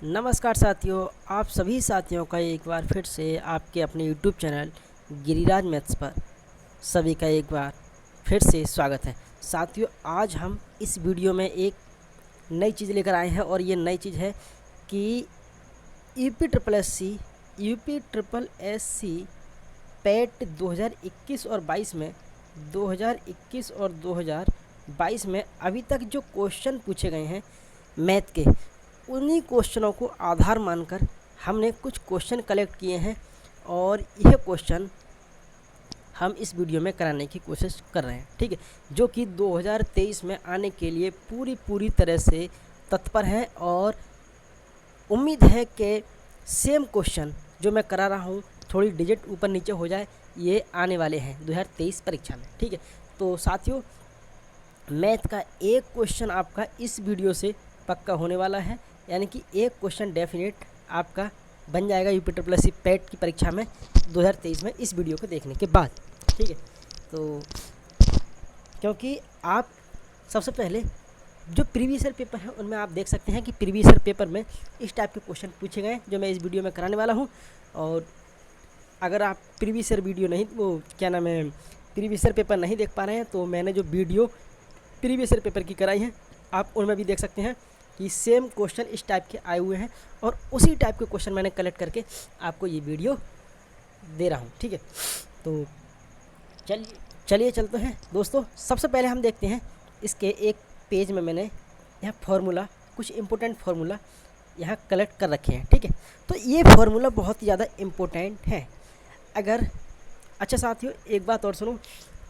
नमस्कार साथियों, आप सभी साथियों का एक बार फिर से आपके अपने YouTube चैनल गिरिराज मैथ्स पर सभी का एक बार फिर से स्वागत है। साथियों, आज हम इस वीडियो में एक नई चीज़ लेकर आए हैं और ये नई चीज़ है कि UP triple S C PET 2021 और 22 में 2021 और 2022 में अभी तक जो क्वेश्चन पूछे गए हैं मैथ के, उन्हीं क्वेश्चनों को आधार मानकर हमने कुछ क्वेश्चन कलेक्ट किए हैं और यह क्वेश्चन हम इस वीडियो में कराने की कोशिश कर रहे हैं। ठीक है, जो कि 2023 में आने के लिए पूरी तरह से तत्पर हैं और उम्मीद है कि सेम क्वेश्चन जो मैं करा रहा हूँ, थोड़ी डिजिट ऊपर नीचे हो जाए, ये आने वाले हैं 2023 परीक्षा में। ठीक है, तो साथियों, मैथ का एक क्वेश्चन आपका इस वीडियो से पक्का होने वाला है, यानी कि एक क्वेश्चन डेफिनेट आपका बन जाएगा UP triple S C PET की परीक्षा में 2023 में इस वीडियो को देखने के बाद। ठीक है, तो क्योंकि आप सबसे पहले जो प्रीवियस ईयर पेपर है उनमें आप देख सकते हैं कि प्रीवियस ईयर पेपर में इस टाइप के क्वेश्चन पूछे गए जो मैं इस वीडियो में कराने वाला हूँ। और अगर आप प्रीवियस ईयर वीडियो नहीं, वो क्या नाम है, प्रीवियस ईयर पेपर नहीं देख पा रहे हैं, तो मैंने जो वीडियो प्रीवियस ईयर पेपर की कराई है आप उनमें भी देख सकते हैं कि सेम क्वेश्चन इस टाइप के आए हुए हैं और उसी टाइप के क्वेश्चन मैंने कलेक्ट करके आपको ये वीडियो दे रहा हूँ। ठीक है, तो चलिए चलते हैं दोस्तों। सबसे पहले हम देखते हैं इसके एक पेज में मैंने यहाँ फार्मूला, कुछ इम्पोर्टेंट फार्मूला यहाँ कलेक्ट कर रखे हैं। ठीक है, तो ये फार्मूला बहुत ही ज़्यादा इम्पोर्टेंट है। अगर अच्छा साथियों, एक बात और सुनो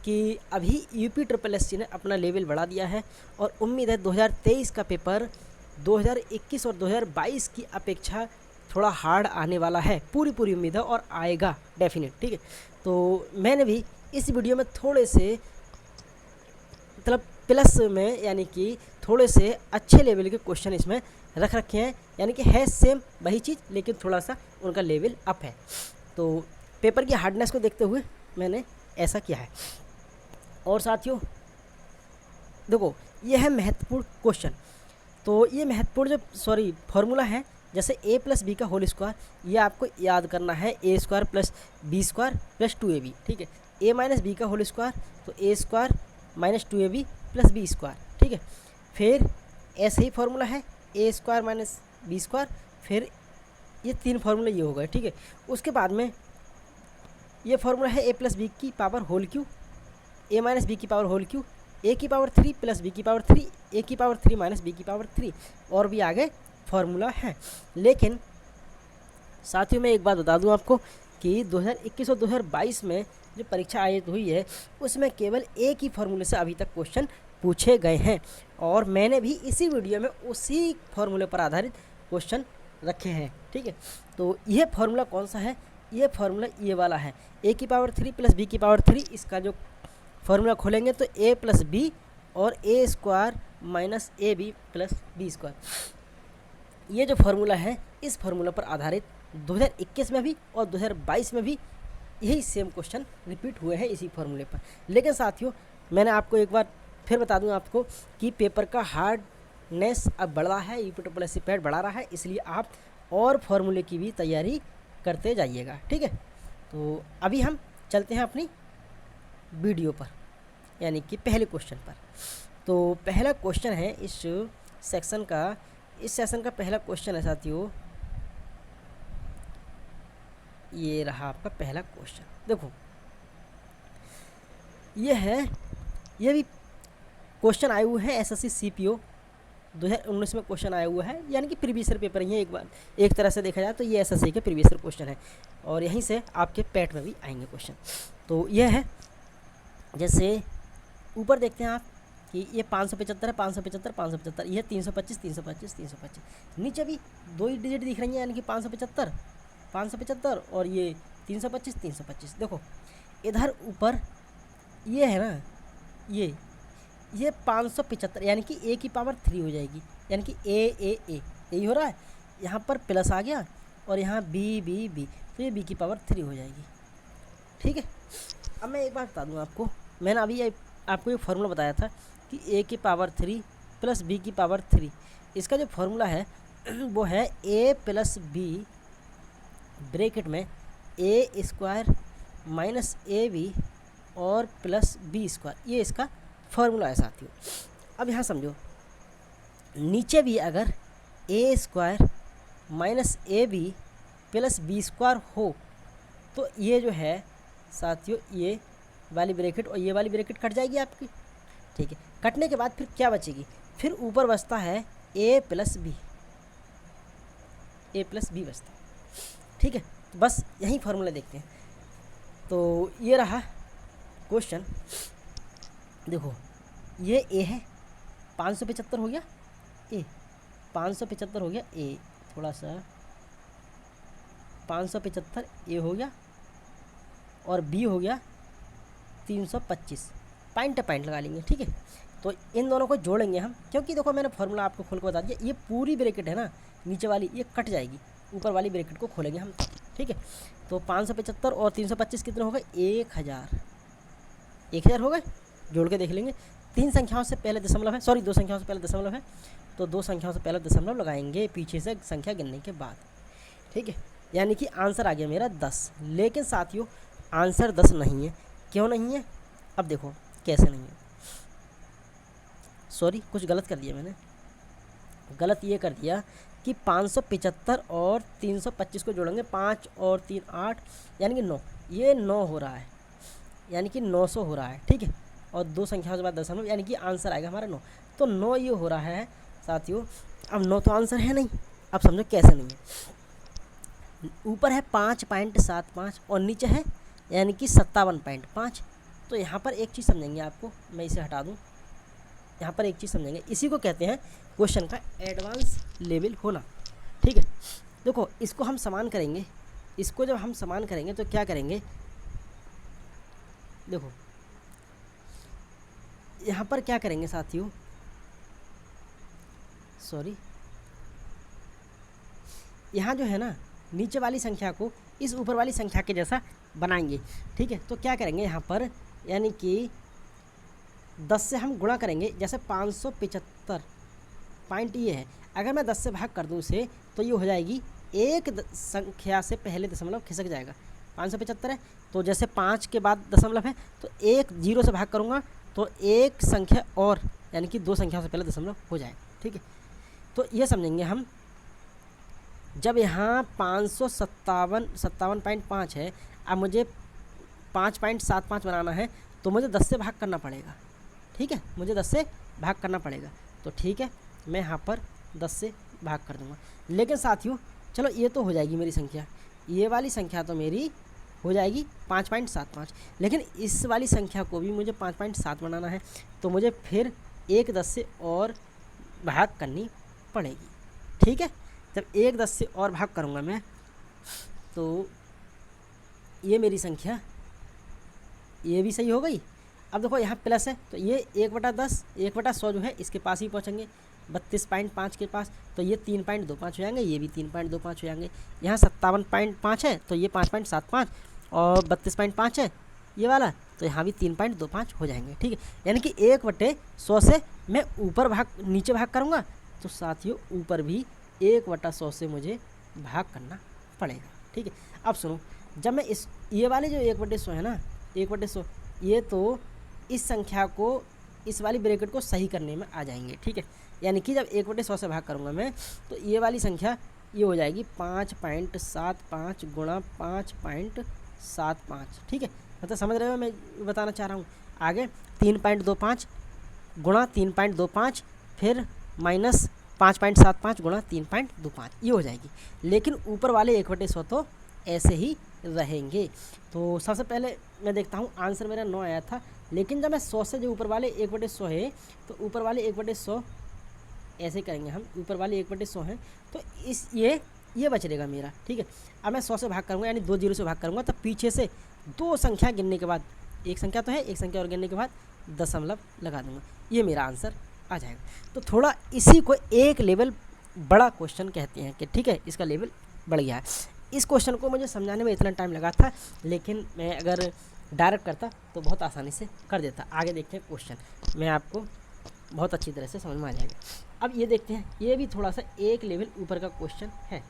कि अभी यूपी ट्रिपल एस सी ने अपना लेवल बढ़ा दिया है और उम्मीद है 2023 का पेपर 2021 और 2022 की अपेक्षा थोड़ा हार्ड आने वाला है, पूरी उम्मीद है और आएगा डेफिनेट। ठीक है, तो मैंने भी इस वीडियो में थोड़े से मतलब प्लस में, यानी कि थोड़े से अच्छे लेवल के क्वेश्चन इसमें रख रखे हैं, यानी कि है सेम वही चीज़ लेकिन थोड़ा सा उनका लेवल अप है। तो पेपर की हार्डनेस को देखते हुए मैंने ऐसा किया है। और साथियों देखो, यह है महत्वपूर्ण क्वेश्चन। तो ये महत्वपूर्ण जो फार्मूला है, जैसे a प्लस बी का होल स्क्वायर, ये आपको याद करना है a square plus B square plus 2ab। ठीक है, a माइनस बी का होल स्क्वायर, तो a square minus 2ab plus B square. ठीक है, फिर ऐसे ही फार्मूला है a square minus B square, फिर ये तीन फार्मूला ये हो गए। ठीक है, उसके बाद में ये फार्मूला है a प्लस बी की power whole cube, a minus B की पावर होल क्यू, a की पावर 3 प्लस बी की पावर 3, a की पावर 3 माइनस बी की पावर 3, और भी आगे फार्मूला है। लेकिन साथियों, मैं एक बात बता दूं आपको कि 2021 और 2022 में जो परीक्षा आयोजित हुई है उसमें केवल एक ही फार्मूले से अभी तक क्वेश्चन पूछे गए हैं और मैंने भी इसी वीडियो में उसी फार्मूले पर आधारित क्वेश्चन रखे हैं। ठीक है, तो यह फार्मूला कौन सा है? यह फार्मूला ये वाला है, a की पावर 3 प्लस बी की पावर 3। इसका जो फार्मूला खोलेंगे तो a प्लस बी और a square minus A B plus B square, ये जो फार्मूला है इस फार्मूला पर आधारित 2021 में भी और 2022 में भी यही सेम क्वेश्चन रिपीट हुए हैं इसी फार्मूले पर। लेकिन साथियों, मैंने आपको एक बार फिर बता दूं आपको कि पेपर का हार्डनेस अब बढ़ रहा है, UP triple S C PET बढ़ा रहा है, इसलिए आप और फार्मूले की भी तैयारी करते जाइएगा। ठीक है, तो अभी हम चलते हैं अपनी वीडियो पर, यानी कि पहले क्वेश्चन पर। तो पहला क्वेश्चन है इस सेक्शन का पहला क्वेश्चन है साथियों, ये रहा आपका पहला क्वेश्चन। देखो, ये भी क्वेश्चन आए हुए हैं एसएससी सीपीओ 2019 में क्वेश्चन आया हुआ है, यानी कि प्रीवियस ईयर पेपर ही है। एक तरह से देखा जाए तो ये एसएससी के प्रीवियस ईयर क्वेश्चन है और यहीं से आपके पैट में भी आएंगे क्वेश्चन। तो यह है, जैसे ऊपर देखते हैं आप कि ये 575 है, 575, 575, ये 325, 325, 325। नीचे भी दो ही डिजिट दिख रही हैं, यानी कि 575, 575 और ये 325, 325। देखो इधर ऊपर ये है ना, ये 575, यानी कि a की पावर 3 हो जाएगी, यानी कि a यही हो रहा है। यहाँ पर प्लस आ गया और यहाँ b, तो ये b की पावर 3 हो जाएगी। ठीक है, अब मैं एक बात बता दूँ आपको, मैंने अभी आपको ये फार्मूला बताया था कि a की पावर 3 प्लस b की पावर 3, इसका जो फार्मूला है वो है a प्लस बी ब्रैकेट में ए स्क्वायर माइनस ए बी और प्लस बी स्क्वायर, ये इसका फॉर्मूला है साथियों। अब यहाँ समझो, नीचे भी अगर A square minus A B plus B square हो तो ये जो है साथियों, ये वाली ब्रैकेट और ये वाली ब्रैकेट कट जाएगी आपकी। ठीक है, कटने के बाद फिर क्या बचेगी, फिर ऊपर बचता है ए प्लस बी बचता है। ठीक है, तो बस यही फार्मूला देखते हैं। तो ये रहा क्वेश्चन। देखो ये ए है, 575 हो गया ए, 575 हो गया ए, थोड़ा सा 575 ए हो गया और बी हो गया 325, पॉइंट पॉइंट लगा लेंगे। ठीक है, तो इन दोनों को जोड़ेंगे हम, क्योंकि देखो मैंने फार्मूला आपको खोल के बता दिया, ये पूरी ब्रैकेट है ना नीचे वाली, ये कट जाएगी, ऊपर वाली ब्रैकेट को खोलेंगे हम। ठीक है, तो 575 और 325 कितने हो गए, 1000 हो गए, जोड़ के देख लेंगे। 3 संख्याओं से पहले दशमलव है, सॉरी 2 संख्याओं से पहले दशमलव है, तो 2 संख्याओं से पहले दशमलव लगाएंगे पीछे से संख्या गिनने के बाद। ठीक है, यानी कि आंसर आ गया मेरा 10। लेकिन साथियों आंसर 10 नहीं है। क्यों नहीं है, अब देखो कैसे नहीं है। सॉरी, कुछ गलत कर दिया मैंने, गलत ये कर दिया कि 575 और 325 को जोड़ेंगे, 5 और 3 8, यानी कि 9, ये 9 हो रहा है, यानी कि 900 हो रहा है। ठीक है, और 2 संख्याओं के बाद दशमलव, यानी कि आंसर आएगा हमारा 9। तो 9 ये हो रहा है साथियों। अब 9 तो आंसर है नहीं, अब समझो कैसे नहीं है। ऊपर है 5.75 और नीचे है यानी कि 57.5। तो यहाँ पर एक चीज़ समझेंगे आपको, मैं इसे हटा दूँ, यहाँ पर एक चीज़ समझेंगे, इसी को कहते हैं क्वेश्चन का एडवांस लेवल होना। ठीक है, देखो इसको हम समान करेंगे, इसको जब हम समान करेंगे तो क्या करेंगे, देखो यहाँ पर क्या करेंगे साथियों, सॉरी, यहाँ जो है ना नीचे वाली संख्या को इस ऊपर वाली संख्या के जैसा बनाएंगे। ठीक है, तो क्या करेंगे यहाँ पर, यानी कि 10 से हम गुणा करेंगे, जैसे 575 पॉइंट ये है, अगर मैं 10 से भाग कर दूँ इसे तो ये हो जाएगी, एक संख्या से पहले दशमलव खिसक जाएगा। 575 है तो जैसे 5 के बाद दशमलव है तो एक 0 से भाग करूँगा तो एक संख्या और, यानी कि 2 संख्याओं से पहले दशमलव हो जाए। ठीक है, तो ये समझेंगे हम, जब यहाँ 557.5 है, अब मुझे 5.75 बनाना है तो मुझे 10 से भाग करना पड़ेगा। ठीक है, मुझे 10 से भाग करना पड़ेगा, तो ठीक है मैं यहाँ पर 10 से भाग कर दूँगा। लेकिन साथियों चलो ये तो हो जाएगी मेरी संख्या, ये वाली संख्या तो मेरी हो जाएगी 5.75, लेकिन इस वाली संख्या को भी मुझे 5.7 बनाना है, तो मुझे फिर एक 10 से और भाग करनी पड़ेगी। ठीक है, जब एक 10 से और भाग करूँगा मैं तो ये मेरी संख्या ये भी सही हो गई। अब देखो यहाँ प्लस है तो ये 1/10 1/100 जो है इसके पास ही पहुँचेंगे, 32.5 के पास, तो ये 3.25 हो जाएंगे, ये भी 3.25 हो जाएंगे। यहाँ 57.5 है तो ये 5.75 और 32.5 है ये वाला, तो यहाँ भी 3.25 हो जाएंगे। ठीक है, यानी कि 1/100 से मैं ऊपर भाग नीचे भाग करूँगा तो साथियों ऊपर भी 1/100 से मुझे भाग करना पड़ेगा। ठीक है, अब सुनो, जब मैं इस ये वाले जो 1/100 है ना, 1/100 ये तो इस संख्या को इस वाली ब्रैकेट को सही करने में आ जाएंगे। ठीक है, यानी कि जब 1/100 से भाग करूँगा मैं तो ये वाली संख्या ये हो जाएगी 5.75 गुणा 5.75। ठीक है, मतलब समझ रहे हो मैं बताना चाह रहा हूँ। आगे 3.25 गुणा 3.25 फिर माइनस 5.75 गुणा 3.25 ये हो जाएगी। लेकिन ऊपर वाले 1/100 तो ऐसे ही रहेंगे। तो सबसे पहले मैं देखता हूँ, आंसर मेरा 9 आया था, लेकिन जब मैं 100 से जो ऊपर वाले 1/100 है तो ऊपर वाले 1/100 ऐसे करेंगे हम, ऊपर वाले 1/100 हैं तो इस ये बच रहेगा मेरा। ठीक है, अब मैं 100 से भाग करूँगा यानी 2 0 से भाग करूँगा, तो पीछे से 2 संख्या गिनने के बाद, एक संख्या तो है, एक संख्या और गिनने के बाद दशमलव लगा दूँगा, ये मेरा आंसर आ जाएगा। तो थोड़ा इसी को एक लेवल बड़ा क्वेश्चन कहते हैं कि ठीक है इसका लेवल बढ़ गया है। इस क्वेश्चन को मुझे समझाने में इतना टाइम लगा था, लेकिन मैं अगर डायरेक्ट करता तो बहुत आसानी से कर देता। आगे देखते हैं क्वेश्चन, मैं आपको बहुत अच्छी तरह से समझ में आ जाएगा। अब ये देखते हैं, ये भी थोड़ा सा एक लेवल ऊपर का क्वेश्चन है।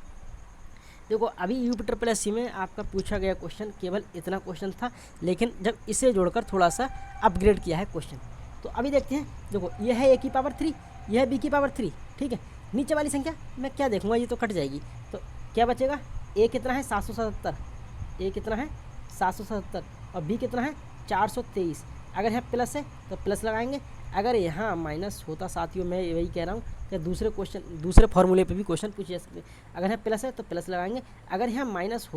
देखो अभी UP में आपका पूछा गया क्वेश्चन केवल इतना क्वेश्चन था, लेकिन जब इसे जोड़कर थोड़ा सा अपग्रेड किया है क्वेश्चन। तो अभी देखते हैं, देखो ये है a की पावर 3, यह है b की पावर 3, ठीक है। नीचे वाली संख्या मैं क्या देखूंगा, ये तो कट जाएगी, तो क्या बचेगा, a कितना है 777, a कितना है 777 और b कितना है 423। अगर यहाँ प्लस है तो प्लस लगाएंगे, अगर यहाँ माइनस होता साथियों, मैं वही कह रहा हूँ कि दूसरे फॉर्मूले पे भी क्वेश्चन पूछे जा सकते। अगर यहाँ प्लस है तो प्लस लगाएंगे, अगर यहाँ माइनस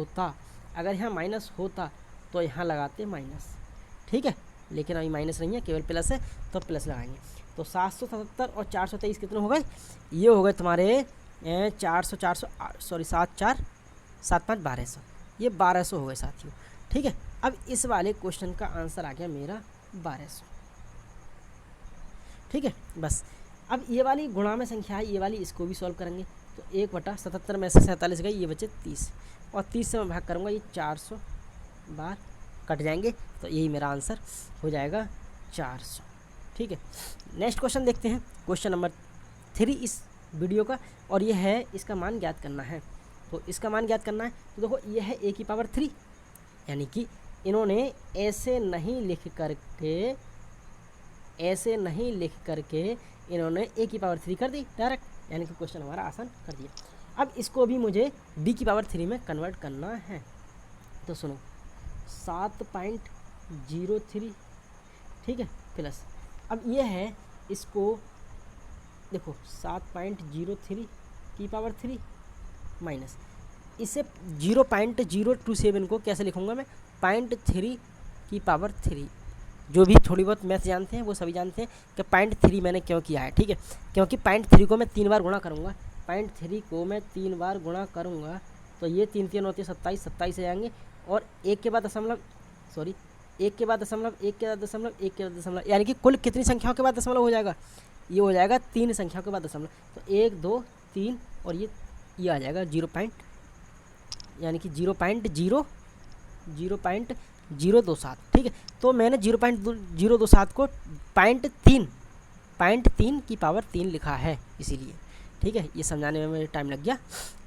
होता तो यहाँ लगाते माइनस, ठीक है। लेकिन अभी माइनस नहीं है, केवल प्लस है तो प्लस लगाएंगे। तो 777 और 423 कितने हो गए, ये हो गए तुम्हारे 7 4 7 5 1200, ये 1200 हो गए साथियों, ठीक है। अब इस वाले क्वेश्चन का आंसर आ गया मेरा 1200, ठीक है। बस अब ये वाली गुणा में संख्या है, ये वाली इसको भी सॉल्व करेंगे। तो 1/77 में से 47 गई, ये बचे 30 और 30 से मैं भाग करूँगा, ये 400 बार कट जाएंगे, तो यही मेरा आंसर हो जाएगा 400, ठीक है। नेक्स्ट क्वेश्चन देखते हैं, क्वेश्चन नंबर 3 इस वीडियो का, और ये है इसका मान ज्ञात करना है। तो इसका मान ज्ञात करना है, तो देखो ये है a की पावर 3, यानी कि इन्होंने ऐसे नहीं लिख करके इन्होंने a की पावर 3 कर दी डायरेक्ट, यानी कि क्वेश्चन हमारा आसान कर दिया। अब इसको भी मुझे b की पावर 3 में कन्वर्ट करना है। तो सुनो 7.03, ठीक है, प्लस अब ये है, इसको देखो 7.03 की पावर 3 माइनस, इसे 0.027 को कैसे लिखूँगा मैं, 0.3 की पावर 3। जो भी थोड़ी बहुत मैथ जानते हैं वो सभी जानते हैं कि 0.3 मैंने क्यों किया है, ठीक है। क्योंकि 0.3 को मैं 3 बार गुणा करूँगा, 0.3 को मैं 3 बार गुणा करूँगा, तो ये 3 3 होते 27, 27 से जाएंगे, और एक के बाद दशमलव, यानी कि कुल कितनी संख्याओं के बाद दशमलव हो जाएगा, ये हो जाएगा 3 संख्याओं के बाद दशमलव। तो 1 2 3 और ये आ जाएगा 0 पॉइंट, यानी कि 0.027, ठीक है। तो मैंने 0.027 को 0.3 की पावर 3 लिखा है इसीलिए, ठीक है। ये समझाने में मुझे टाइम लग गया,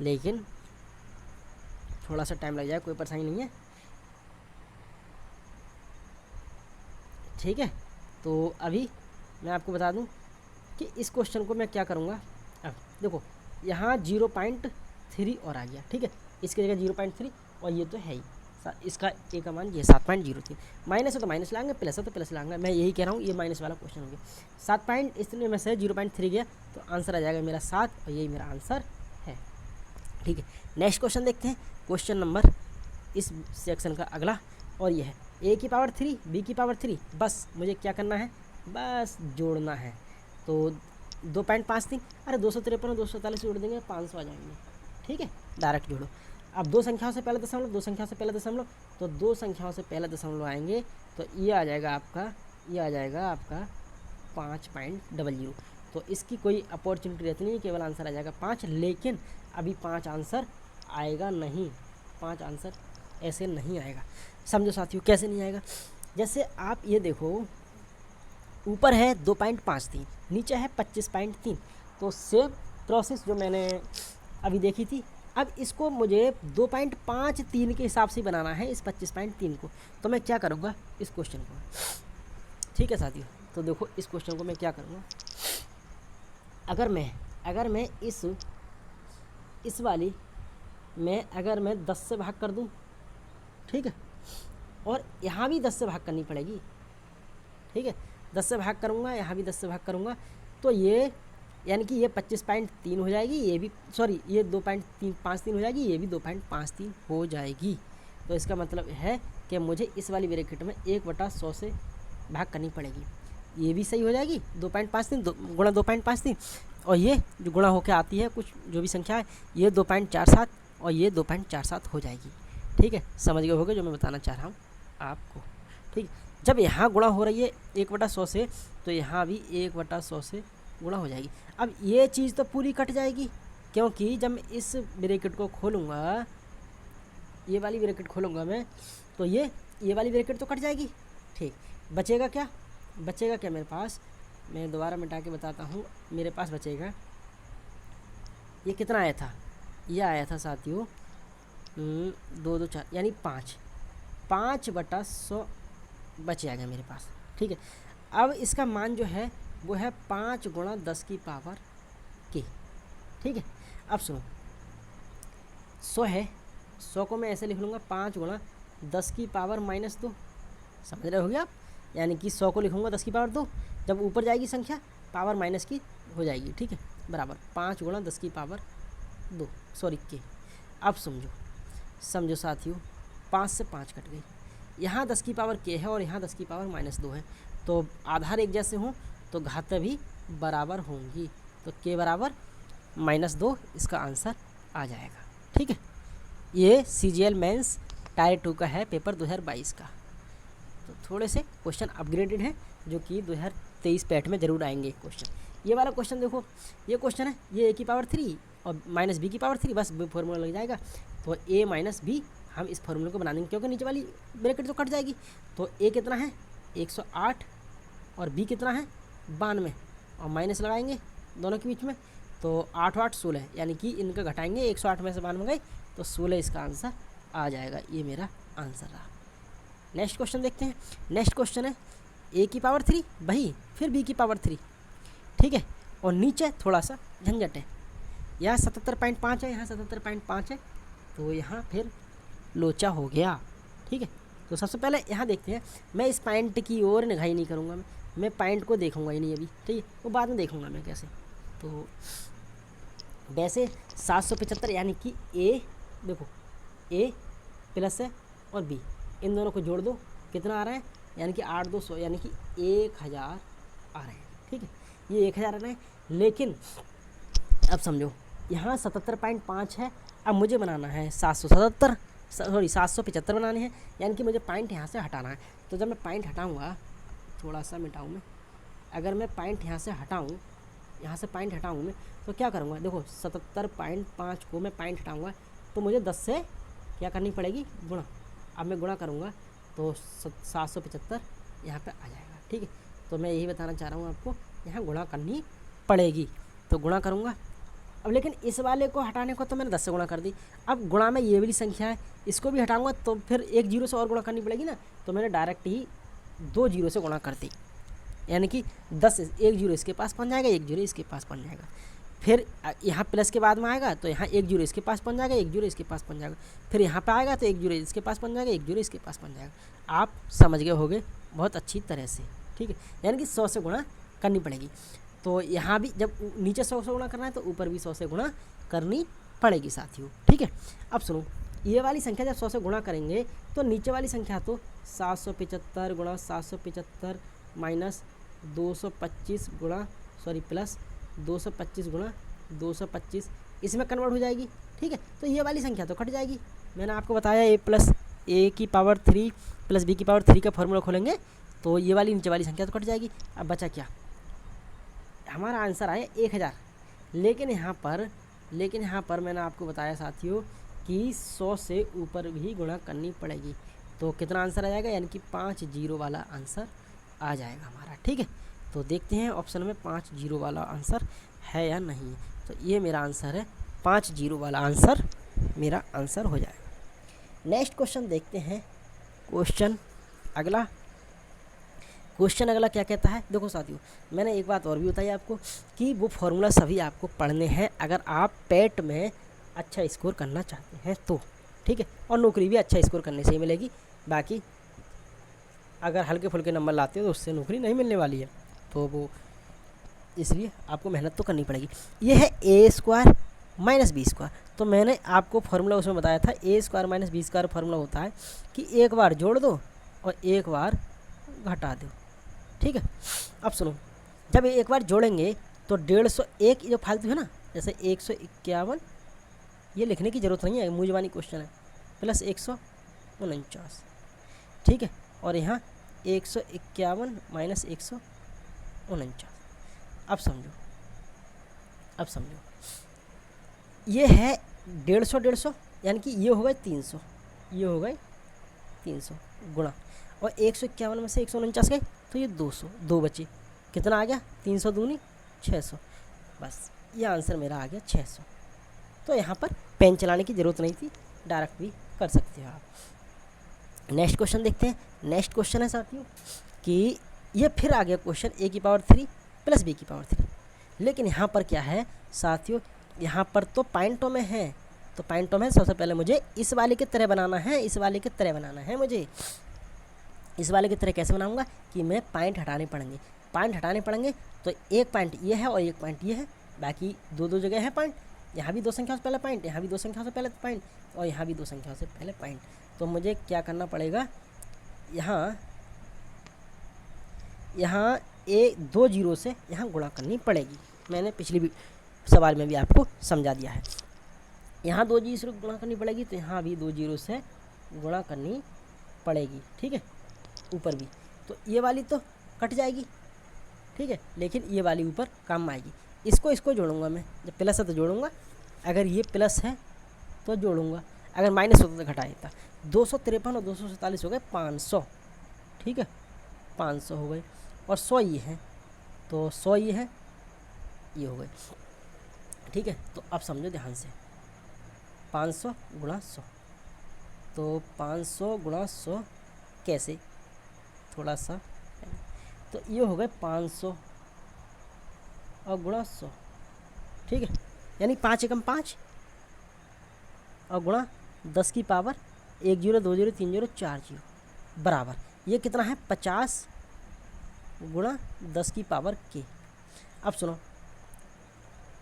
लेकिन थोड़ा सा टाइम लग जाए, कोई परेशानी नहीं है, ठीक है। तो अभी मैं आपको बता दूं कि इस क्वेश्चन को मैं क्या करूंगा। अब देखो यहाँ 0.3 और आ गया, ठीक है, इसकी जगह 0.3, और ये तो है ही, इसका ए का मान ये 7.03, माइनस है तो माइनस लाएंगे, प्लस है तो प्लस लाएंगे, मैं यही कह रहा हूँ, ये माइनस वाला क्वेश्चन हो गया। 7 इसमें में से 0.3 गया, तो आंसर आ जाएगा मेरा 7, और यही मेरा आंसर है, ठीक है। नेक्स्ट क्वेश्चन देखते हैं, क्वेश्चन नंबर इस सेक्शन का अगला, और ये है a की पावर 3 b की पावर 3, बस मुझे क्या करना है, बस जोड़ना है। तो 2.53, अरे 253 और 247 जोड़ देंगे 500 आ जाएंगे, ठीक है, डायरेक्ट जोड़ो। अब दो संख्याओं से पहले दशमलव, तो दो संख्याओं से पहले दशमलव आएंगे, तो ये आ जाएगा आपका 5.00। तो इसकी कोई अपॉर्चुनिटी रहती नहीं, केवल आंसर आ जाएगा 5, लेकिन अभी 5 आंसर आएगा नहीं, 5 आंसर ऐसे नहीं आएगा। समझो साथियों कैसे नहीं आएगा, जैसे आप ये देखो, ऊपर है 2.53, नीचे है 25.3, तो सेम प्रोसेस जो मैंने अभी देखी थी, अब इसको मुझे 2.53 के हिसाब से बनाना है इस 25.3 को। तो मैं क्या करूँगा इस क्वेश्चन को, ठीक है साथियों। तो देखो इस क्वेश्चन को मैं क्या करूँगा, अगर मैं इस वाली में अगर मैं 10 से भाग कर दूँ, ठीक है, और यहाँ भी 10 से भाग करनी पड़ेगी, ठीक है, 10 से भाग करूँगा, यहाँ भी 10 से भाग करूँगा, तो ये यानी कि ये 25.3 हो जाएगी, ये भी ये 2.53 हो जाएगी, ये भी 2.53 हो जाएगी। तो इसका मतलब है कि मुझे इस वाली ब्रैकेट में 1/100 से भाग करनी पड़ेगी, ये भी सही हो जाएगी 2.53 गुणा 2.53, और ये जो गुणा होकर आती है कुछ जो भी संख्या है, ये 2.47 और ये 2.47 हो जाएगी, ठीक है। समझ गए होगे जो मैं बताना चाह रहा हूँ आपको, ठीक। जब यहाँ गुणा हो रही है 1/100 से, तो यहाँ भी 1/100 से गुणा हो जाएगी। अब ये चीज़ तो पूरी कट जाएगी, क्योंकि जब मैं इस ब्रैकेट को खोलूँगा, ये वाली ब्रैकेट खोलूँगा मैं, तो ये वाली ब्रैकेट तो कट जाएगी, ठीक। बचेगा क्या मेरे पास मैं दोबारा मिटा के बताता हूँ। मेरे पास बचेगा, ये कितना आया था, ये आया था साथियों 2 2 4 यानी 5/100 बच जाएगा मेरे पास। ठीक है, अब इसका मान जो है वो है 5 गुणा 10 की पावर के। ठीक है, अब सुनो, 100 है, 100 को मैं ऐसे लिख लूँगा 5 गुणा 10 की पावर -2। समझ रहे होगे आप, यानी कि 100 को लिखूँगा 10 की पावर 2, जब ऊपर जाएगी संख्या पावर माइनस की हो जाएगी। ठीक है, बराबर 5 गुणा 10 की पावर 2 सॉरी के। अब समझो साथियों, 5 से 5 कट गई, यहाँ 10 की पावर के है और यहाँ 10 की पावर -2 है, तो आधार एक जैसे हों तो घातें भी बराबर होंगी, तो के बराबर -2 इसका आंसर आ जाएगा। ठीक है, ये CGL मेंस टायर 2 का है, पेपर 2022 का। तो थोड़े से क्वेश्चन अपग्रेडेड हैं जो कि 2023 पैट में ज़रूर आएंगे क्वेश्चन। ये वाला क्वेश्चन देखो, ये क्वेश्चन है, ये a की पावर 3 और -b की पावर 3, बस फॉर्मूला लग जाएगा। तो a - b हम इस फॉर्मूले को बना देंगे, क्योंकि नीचे वाली ब्रैकेट तो कट जाएगी। तो a कितना है 108 और b कितना है 92, और माइनस लगाएंगे दोनों के बीच में, तो 8 8 16, यानी कि इनका घटाएंगे, 108 में से 92 गए तो 16 इसका आंसर आ जाएगा। ये मेरा आंसर रहा। नेक्स्ट क्वेश्चन देखते हैं। नेक्स्ट क्वेश्चन है a की पावर 3 वही, फिर b की पावर 3। ठीक है, और नीचे थोड़ा सा झंझट है, यहाँ 77.5 है, यहाँ 77.5 है, तो यहाँ फिर लोचा हो गया। ठीक है, तो सबसे पहले यहाँ देखते हैं। मैं इस पॉइंट की ओर निगाही नहीं करूँगा, मैं पॉइंट को देखूँगा ही नहीं अभी। ठीक है, वो बाद में देखूँगा मैं कैसे। तो वैसे 775 यानी कि a, देखो a प्लस है और b, इन दोनों को जोड़ दो, कितना आ रहा है, यानी कि 8 2 100, यानी कि 1000 आ रहे हैं। ठीक है, ये 1000 आ रहे हैं, लेकिन अब समझो यहाँ 77.5 है, अब मुझे बनाना है 775 बनाने हैं, यानी कि मुझे पॉइंट यहाँ से हटाना है। तो जब मैं पॉइंट हटाऊँगा, थोड़ा सा मिटाऊँ मैं, अगर मैं पॉइंट यहाँ से हटाऊँ, यहाँ से पॉइंट हटाऊँ मैं, तो क्या करूँगा, देखो 77.5 को मैं पॉइंट हटाऊँगा तो मुझे 10 से क्या करनी पड़ेगी, गुणा। अब मैं गुणा करूँगा तो 775 यहाँ पे आ जाएगा। ठीक है, तो मैं यही बताना चाह रहा हूँ आपको, यहाँ गुणा करनी पड़ेगी, तो गुणा करूँगा। अब लेकिन इस वाले को हटाने को तो मैंने 10 से गुणा कर दी, अब गुणा में ये वाली संख्या है, इसको भी हटाऊँगा तो फिर एक 0 से और गुणा करनी पड़ेगी ना, तो मैंने डायरेक्ट ही 2 0 से गुणा कर दी, यानी कि 10, एक 0 इसके पास पहुँच जाएगा, एक 0 इसके पास पहुँच जाएगा। फिर यहाँ प्लस के बाद में आएगा तो यहाँ 1 0 इसके पास पहुँच जाएगा, 1 0 इसके पास पहुँच जाएगा। फिर यहाँ पे आएगा तो 1 0 इसके पास पहुँच जाएगा, 1 0 इसके पास पहुँच जाएगा। आप समझ गए होगे बहुत अच्छी तरह से। ठीक है, यानी कि 100 से गुणा करनी पड़ेगी। तो यहाँ भी जब नीचे 100 से गुणा करना है तो ऊपर भी 100 से गुणा करनी पड़ेगी साथियों। ठीक है, अब सुनो, ये वाली संख्या जब 100 से गुणा करेंगे तो नीचे वाली संख्या तो 775 गुणा 775 माइनस 225 गुणा प्लस 225 गुणा 225 इसमें कन्वर्ट हो जाएगी। ठीक है, तो ये वाली संख्या तो कट जाएगी। मैंने आपको बताया a की पावर 3 प्लस b की पावर 3 का फॉर्मूला खोलेंगे तो ये वाली नीचे वाली संख्या तो कट जाएगी। अब बचा क्या, हमारा आंसर आया 1000। लेकिन यहाँ पर मैंने आपको बताया साथियों कि 100 से ऊपर भी गुणा करनी पड़ेगी, तो कितना आंसर आ जाएगा, यानी कि 5 0 वाला आंसर आ जाएगा हमारा। ठीक है, तो देखते हैं ऑप्शन में 5 0 वाला आंसर है या नहीं। तो ये मेरा आंसर है, 5 0 वाला आंसर मेरा आंसर हो जाएगा। नेक्स्ट क्वेश्चन देखते हैं। क्वेश्चन अगला क्या कहता है। देखो साथियों, मैंने एक बात और भी बताई आपको कि वो फॉर्मूला सभी आपको पढ़ने हैं अगर आप पेट में अच्छा स्कोर करना चाहते हैं तो। ठीक है, और नौकरी भी अच्छा स्कोर करने से ही मिलेगी, बाकी अगर हल्के फुल्के नंबर लाते हो तो उससे नौकरी नहीं मिलने वाली है, तो वो इसलिए आपको मेहनत तो करनी पड़ेगी। ये है a² माइनस b²। तो मैंने आपको फार्मूला उसमें बताया था, a² माइनस b² फार्मूला होता है कि एक बार जोड़ दो और एक बार घटा दो। ठीक है, अब सुनो, जब एक बार जोड़ेंगे तो 151 जो फालतू है ना, जैसे 151, ये लिखने की ज़रूरत नहीं है, मूंजवानी क्वेश्चन है, प्लस 149। ठीक है, और यहाँ 151 माइनस 149। अब समझो ये है 150 यानी कि ये हो गए 300, ये हो गए 300 गुणा, और 151 में से 149 गए तो ये 200, 2 बचे, कितना आ गया, 300 दूनी 600, बस ये आंसर मेरा आ गया 600। तो यहाँ पर पेन चलाने की ज़रूरत नहीं थी, डायरेक्ट भी कर सकते हो आप। नेक्स्ट क्वेश्चन देखते हैं। नेक्स्ट क्वेश्चन है साथियों कि ये फिर आ गया क्वेश्चन a की पावर 3 प्लस b की पावर 3, लेकिन यहाँ पर क्या है साथियों, यहाँ पर तो पॉइंटों में है, तो पॉइंटों में सबसे पहले मुझे इस वाले की तरह बनाना है, इस वाले की तरह बनाना है मुझे। इस वाले की तरह कैसे बनाऊंगा कि मैं पॉइंट हटाने पड़ेंगे, पॉइंट हटाने पड़ेंगे, तो एक पॉइंट ये है और एक पॉइंट ये है, बाकी दो दो जगह है पॉइंट, यहाँ भी दो संख्याओं से पहले पॉइंट, यहाँ भी दो संख्याओं से पहले पॉइंट, और यहाँ भी दो संख्याओं से पहले पॉइंट। तो मुझे क्या करना पड़ेगा, यहाँ दो जीरो से यहाँ गुणा करनी पड़ेगी। मैंने पिछली सवाल में भी आपको समझा दिया है। यहाँ दो जीरो से गुणा करनी पड़ेगी, तो यहाँ भी दो जीरो से गुणा करनी पड़ेगी, ठीक है, ऊपर भी। तो ये वाली तो कट जाएगी, ठीक है, लेकिन ये वाली ऊपर काम आएगी। इसको जोड़ूंगा मैं, जब प्लस है तो जोड़ूंगा, अगर ये प्लस है तो जोड़ूंगा, अगर माइनस होता तो घटा देता। 253 और 247 हो गए 500, ठीक है, 500 हो गए, और 100 ये है, तो 100 ये है, ये हो गए, ठीक है। तो अब समझो ध्यान से, 500 गुणा 100, तो 500 गुणा 100 कैसे, थोड़ा सा, तो ये हो गए 500 और गुणा 100, ठीक है, यानी 5 एकम 5 और गुणा 10 की पावर 1 0 2 0 3 0 4 0 बराबर, ये कितना है 50 गुणा 10 की पावर के। अब सुनो,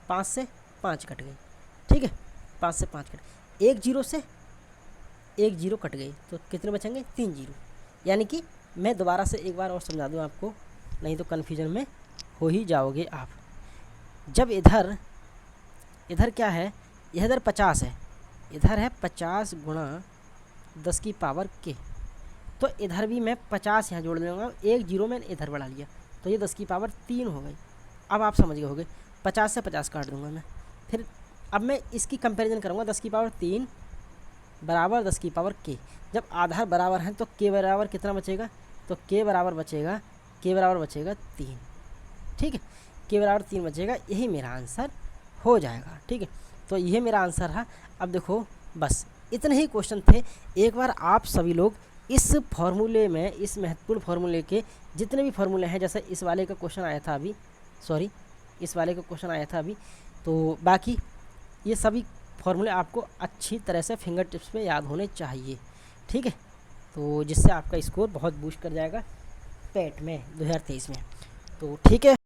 5 से 5 कट गई, ठीक है, 5 से 5 कट गई, 1 0 से 1 0 कट गई, तो कितने बचेंगे 3 0। यानी कि मैं दोबारा से एक बार और समझा दूं आपको, नहीं तो कन्फ्यूजन में हो ही जाओगे आप। जब इधर क्या है, इधर 50 है, इधर है 50 गुणा 10 की पावर के, तो इधर भी मैं 50 यहाँ जोड़ दूँगा, 1 0 मैंने इधर बढ़ा लिया, तो ये 10 की पावर 3 हो गई। अब आप समझ गए होगे, 50 से 50 काट दूंगा मैं, फिर अब मैं इसकी कंपैरिजन करूँगा, 10 की पावर 3 बराबर 10 की पावर के। जब आधार बराबर हैं तो के बराबर कितना बचेगा, तो के बराबर बचेगा 3, ठीक है, के बराबर 3 बचेगा, यही मेरा आंसर हो जाएगा, ठीक है। तो यही मेरा आंसर है। अब देखो बस इतने ही क्वेश्चन थे। एक बार आप सभी लोग इस फॉर्मूले में, इस महत्वपूर्ण फॉर्मूले के जितने भी फॉर्मूले हैं, जैसे इस वाले का क्वेश्चन आया था अभी, इस वाले का क्वेश्चन आया था अभी, तो बाकी ये सभी फॉर्मूले आपको अच्छी तरह से फिंगर टिप्स पे याद होने चाहिए, ठीक है, तो जिससे आपका स्कोर बहुत बूस्ट कर जाएगा पेट में 2023 में। तो ठीक है।